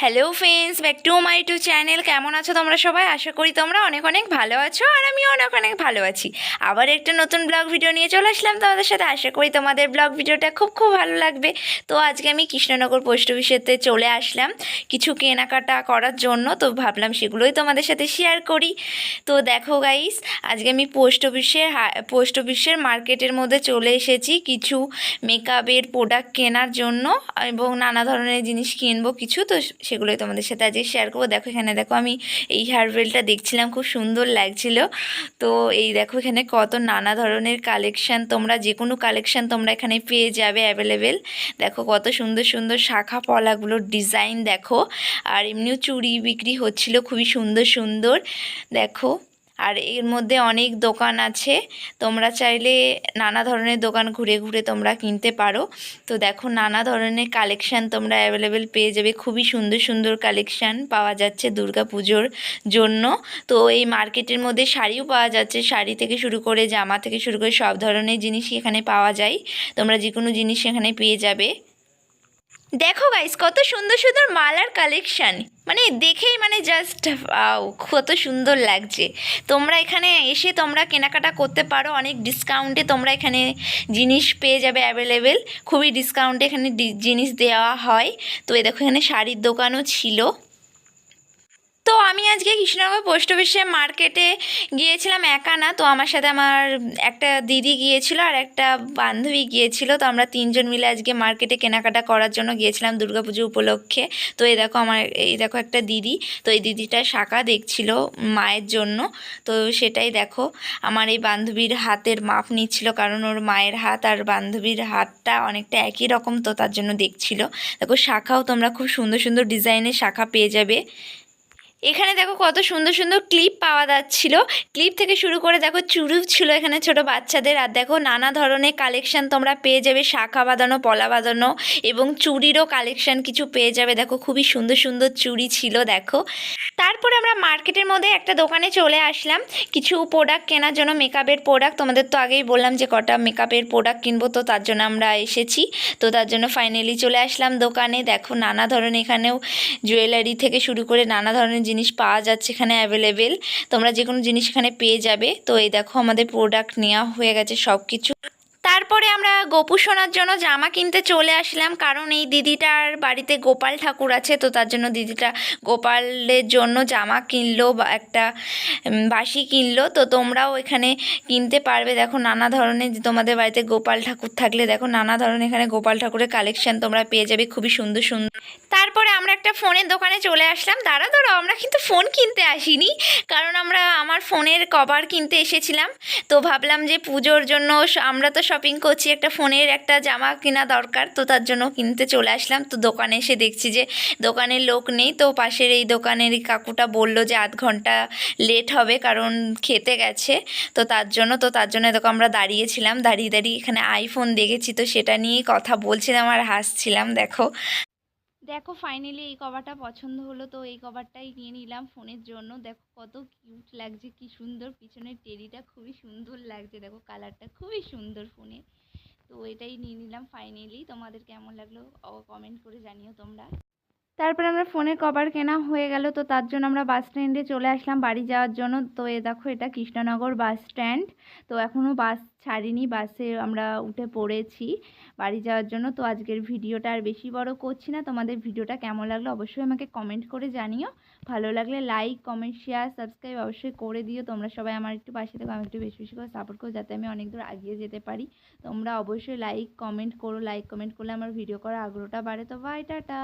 Hello friends, back to my to channel. কেমন আছো তোমরা সবাই? আশা করি তোমরা অনেক অনেক ভালো আছো, আর আমিও অনেক অনেক ভালো আছি। আবার একটা নতুন ব্লগ ভিডিও নিয়ে চলে আসলাম তোমাদের সাথে। আশা করি তোমাদের ব্লগ ভিডিওটা খুব খুব ভালো লাগবে। তো আজকে আমি কৃষ্ণনগর পোস্ট অফিসেতে চলে আসলাম কিছু কেনাকাটা করার জন্য। তো ভাবলাম সেগুলোই তোমাদের সাথে শেয়ার করি। তো দেখো গাইস, আজকে আমি পোস্ট অফিসের মার্কেটের মধ্যে চলে এসেছি কিছু মেকআপের প্রোডাক্ট কেনার জন্য, এবং নানা ধরনের জিনিস কিনবো কিছু। তো সেগুলোই তোমাদের সাথে আজকে শেয়ার করবো। দেখো এখানে, দেখো আমি এই হেয়ারবেলটা দেখছিলাম, খুব সুন্দর লাগছিল। তো এই দেখো এখানে কত নানা ধরনের কালেকশান, তোমরা যে কোনো কালেকশান তোমরা এখানে পেয়ে যাবে অ্যাভেলেবেল। দেখো কত সুন্দর সুন্দর শাখা পলাগুলোর ডিজাইন দেখো। আর এমনিও চুড়ি বিক্রি হচ্ছিল খুবই সুন্দর সুন্দর, দেখো। আর এর মধ্যে অনেক দোকান আছে, তোমরা চাইলে নানা ধরনের দোকান ঘুরে ঘুরে তোমরা কিনতে পারো। তো দেখো নানা ধরনের কালেকশান তোমরা অ্যাভেলেবেল পেয়ে যাবে, খুবই সুন্দর সুন্দর কালেকশান পাওয়া যাচ্ছে দুর্গা পুজোর জন্য। তো এই মার্কেটের মধ্যে শাড়িও পাওয়া যাচ্ছে, শাড়ি থেকে শুরু করে জামা থেকে শুরু করে সব ধরনের জিনিসই এখানে পাওয়া যায়। তোমরা যে কোনো জিনিস এখানে পেয়ে যাবে। দেখো গাইস কত সুন্দর সুন্দর মালার কালেকশান, মানে দেখেই মানে জাস্ট কত সুন্দর লাগছে। তোমরা এখানে এসে তোমরা কেনাকাটা করতে পারো, অনেক ডিসকাউন্টে তোমরা এখানে জিনিস পেয়ে যাবে অ্যাভেলেবেল। খুবই ডিসকাউন্টে এখানে জিনিস দেওয়া হয়। তো এই দেখো এখানে শাড়ির দোকানও ছিল। তো আমি আজকে কৃষ্ণনগর পোস্ট অফিসে মার্কেটে গিয়েছিলাম একা না, তো আমার সাথে আমার একটা দিদি গিয়েছিল আর একটা বান্ধবী গিয়েছিল। তো আমরা তিনজন মিলে আজকে মার্কেটে কেনাকাটা করার জন্য গিয়েছিলাম দুর্গাপুজো উপলক্ষে। তো এই দেখো একটা দিদি, তো এই দিদিটা শাঁখা দেখছিল মায়ের জন্য। তো সেটাই দেখো, আমার এই বান্ধবীর হাতের মাপ নিচ্ছিল, কারণ ওর মায়ের হাত আর বান্ধবীর হাতটা অনেকটা একই রকম, তো তার জন্য দেখছিল। দেখো শাঁখাও তোমরা খুব সুন্দর সুন্দর ডিজাইনের শাঁখা পেয়ে যাবে। এখানে দেখো কত সুন্দর সুন্দর ক্লিপ পাওয়া যাচ্ছিল, ক্লিপ থেকে শুরু করে দেখো চুড়ি ছিল এখানে ছোট বাচ্চাদের। আর দেখো নানা ধরনের কালেকশন তোমরা পেয়ে যাবে, শাখা বাঁধানো, পলা বাঁধানো এবং চুড়িরও কালেকশন কিছু পেয়ে যাবে। দেখো খুবই সুন্দর সুন্দর চুড়ি ছিল দেখো। তারপরে আমরা মার্কেটের মধ্যে একটা দোকানে চলে আসলাম কিছু প্রোডাক্ট কেনার জন্য, মেকআপের প্রোডাক্ট। তোমাদের তো আগেই বললাম যে কটা মেকআপের প্রোডাক্ট কিনবো, তো তার জন্য আমরা এসেছি। তো তার জন্য ফাইনালি চলে আসলাম দোকানে। দেখো নানা ধরনের এখানেও জুয়েলারি থেকে শুরু করে নানা ধরনের জিনিস পাওয়া যাচ্ছে এখানে অ্যাভেলেবেল। তোমরা যে কোনো জিনিস এখানে পেয়ে যাবে। তো এই দেখো আমাদের প্রোডাক্ট নেওয়া হয়ে গেছে সব কিছু। তারপরে আমরা গোপু সোনার জন্য জামা কিনতে চলে আসলাম, কারণ এই দিদিটার বাড়িতে গোপাল ঠাকুর আছে। তো তার জন্য দিদিটা গোপালের জন্য জামা কিনলো, বা একটা বাঁশি কিনলো। তো তোমরাও এখানে কিনতে পারবে। দেখো নানা ধরনের, তোমাদের বাড়িতে গোপাল ঠাকুর থাকলে দেখো নানা ধরনের এখানে গোপাল ঠাকুরের কালেকশন তোমরা পেয়ে যাবে, খুবই সুন্দর সুন্দর। তারপরে আমরা একটা ফোনের দোকানে চলে আসলাম। দাঁড়াও, আমরা কিন্তু ফোন কিনতে আসিনি, কারণ আমরা আমার ফোনের কভার কিনতে এসেছিলাম। তো ভাবলাম যে পুজোর জন্য আমরা তো শপিং করছি, একটা ফোনের একটা জামা কেনা দরকার, তো তার জন্য কিনতে চলে আসলাম। তো দোকানে এসে দেখছি যে দোকানের লোক নেই। তো পাশের এই দোকানের কাকুটা বলল যে আধ ঘন্টা লেট হবে, কারণ খেতে গেছে। তো তার জন্য দেখো আমরা দাঁড়িয়েছিলাম, দাঁড়িয়ে দাঁড়িয়ে এখানে আইফোন দেখেছি, তো সেটা নিয়েই কথা বলছিলাম আর হাসছিলাম। দেখো দেখো ফাইনালি এই কভারটা পছন্দ হলো, তো এই কভারটাই নিয়ে নিলাম ফোনের জন্য। দেখো কত কিউট লাগছে, কি সুন্দর পিছনের টেরিটা খুবই সুন্দর লাগছে। দেখো কালারটা খুবই সুন্দর ফোনে। তো এটাই নিয়ে নিলাম ফাইনালি। তোমাদের কেমন লাগলো কমেন্ট করে জানিও তোমরা। তারপরে আমরা ফোনের কভার কেনা হয়ে গেল, তো তার জন্য আমরা বাস স্ট্যান্ডে চলে আসলাম বাড়ি যাওয়ার জন্য। তো দেখো এটা কৃষ্ণনগর বাস স্ট্যান্ড। তো এখনও বাস ছাড়িনি, বাসে আমরা উঠে পড়েছি বাড়ি যাওয়ার জন্য। তো আজকের ভিডিওটা আর বেশি বড় করছি না, তোমাদের ভিডিওটা কেমন লাগলো অবশ্যই আমাকে কমেন্ট করে জানিও। ভালো লাগলে লাইক, কমেন্ট, শেয়ার, সাবস্ক্রাইব অবশ্যই করে দিও। তোমরা সবাই আমার একটু পাশে থেকে আমি একটু বেশি বেশি করে সাপোর্ট করো, যাতে আমি অনেক দূর এগিয়ে যেতে পারি। তোমরা অবশ্যই লাইক কমেন্ট করো, লাইক কমেন্ট করলে আমার ভিডিও করার আগ্রহটা বাড়ে। তো বাই, টাটা।